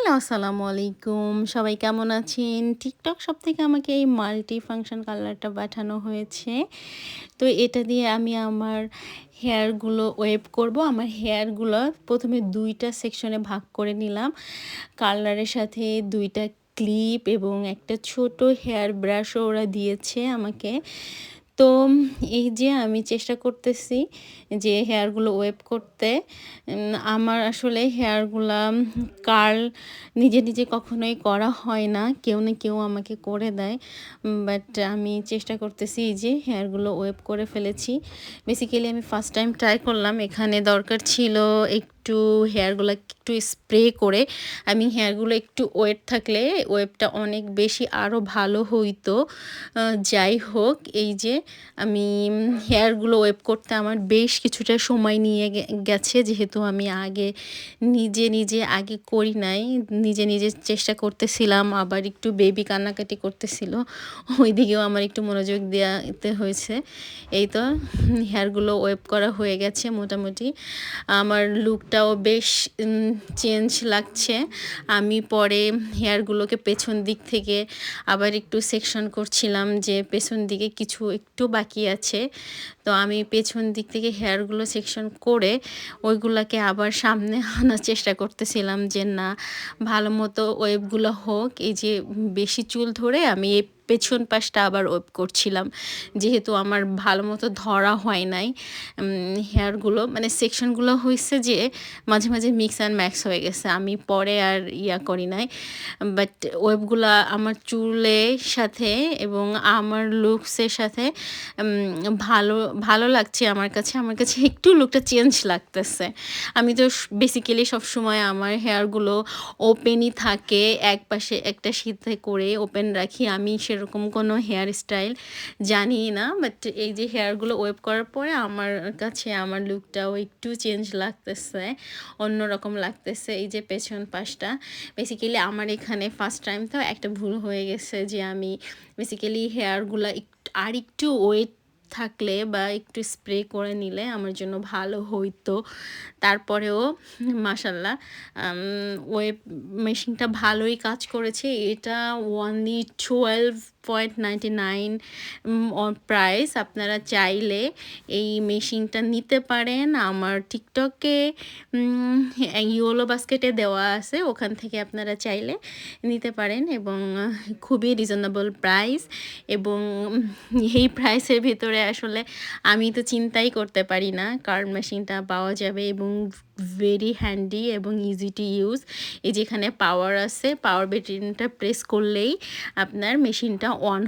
Hello, আসসালামু আলাইকুম। সবাই কেমন আছেন? টিকটক শপ থেকে আমাকে এই মাল্টি ফাংশন কালারটা পাঠানো হয়েছে। তো এটা দিয়ে আমি আমার হেয়ারগুলো ওয়েভ করব। আমার হেয়ারগুলো ১ম এ ২ টা সেকশনে ভাগ করে নিলাম। কালারের সাথে ২ টা ক্লিপ এবং একটা ছোট হেয়ার ব্রাশও ওরা দিয়েছে আমাকে। তো এই যে আমি চেষ্টা করতেছি যে হেয়ারগুলো ওয়েভ করতে। আমার আসলে হেয়ারগুলা কার্ল নিজে, নিজে কখনোই করা হয় না। কেউ না কেউ আমাকে করে দেয়। বাট আমি চেষ্টা করতেছি এই যে হেয়ারগুলো ওয়েভ করে ফেলেছি। বেসিক্যালি আমি ফার্স্ট টাইম ট্রাই করলাম। এখানে দরকার ছিল একটু হেয়ারগুলা একটু স্প্রে করে আমি হেয়ারগুলো একটু ওয়েট থাকলে ওয়েভটা অনেক বেশি আরও ভালো হইতো। যাই হোক এই যে আমি হেয়ারগুলো ওয়েভ করতে আমার বেশ কিছুটা সময় নিয়ে গেছে যেহেতু আমি আগে নিজে আগে করি নাই। নিজে চেষ্টা করতেছিলাম আবার একটু বেবি কান্নাকাটি করতেছিল। ওইদিকেও আমার একটু মনোযোগ দেওয়াতে হয়েছে। এই তো হেয়ারগুলো ওয়েভ করা হয়ে গেছে মোটামুটি। আমার লুকটাও বেশ চেঞ্জ লাগছে। আমি পরে হেয়ারগুলোকে পেছন দিক থেকে আবার একটু সেকশন করছিলাম যে পেছন দিকে কিছু একটু বাকি আছে। তো আমি পেছন দিক থেকে হেয়ারগুলো সেকশন করে ওইগুলাকে আবার সামনে আনার চেষ্টা করতেছিলাম যে না ভালো মতো ওয়েভগুলো হোক। এই যে বেশি চুল ধরে আমি এই পেছন পাশটা আবার ওয়েভ করছিলাম। যেহেতু আমার ভালো মতো ধরা হয় নাই হেয়ারগুলো মানে সেকশনগুলো হইছে যে মাঝে মিক্স অ্যান্ড ম্যাক্স হয়ে গেছে। আমি পরে আর করি নাই। বাট ওয়েভগুলা আমার চুলের সাথে এবং আমার লুকসের সাথে ভালো লাগছে আমার কাছে। আমার কাছে একটু লুকটা চেঞ্জ লাগতেছে। আমি তো বেসিক্যালি সবসময় আমার হেয়ারগুলো ওপেনই থাকে। একপাশে একটা সিধে করে ওপেন রাখি। আমি সেরকম কোনো হেয়ার স্টাইল জানি না। বাট এই যে হেয়ারগুলো ওয়েভ করার পরে আমার কাছে আমার লুকটাও একটু চেঞ্জ লাগতেছে। অন্যরকম লাগতেছে। এই যে পেছন পাশটা বেসিক্যালি আমার এখানে ফার্স্ট টাইম তো একটা ভুল হয়ে গেছে যে আমি বেসিক্যালি হেয়ারগুলা আরেকটু ওয়েট থাকলে বা একটু স্প্রে করে নিলে আমার জন্য ভালো হইতো। তারপরেও মাশাআল্লাহ ওয়েব মেশিনটা ভালোই কাজ করেছে। এটা only 12.99 প্রাইস। আপনারা চাইলে এই মেশিনটা নিতে পারেন। আমার টিকটকে ইয়োলো বাস্কেটে দেওয়া আছে। ওখান থেকে আপনারা চাইলে নিতে পারেন এবং খুবই রিজনেবল প্রাইস এবং এই প্রাইসের ভিতরে আসলে আমি তো চিন্তাই করতে পারি না কার্ল মেশিনটা পাওয়া যাবে এবং ভেরি হ্যান্ডি এবং ইজি টু ইউজ। এই যেখানে পাওয়ার আছে, পাওয়ার বাটনটা প্রেস করলেই আপনার মেশিনটা অন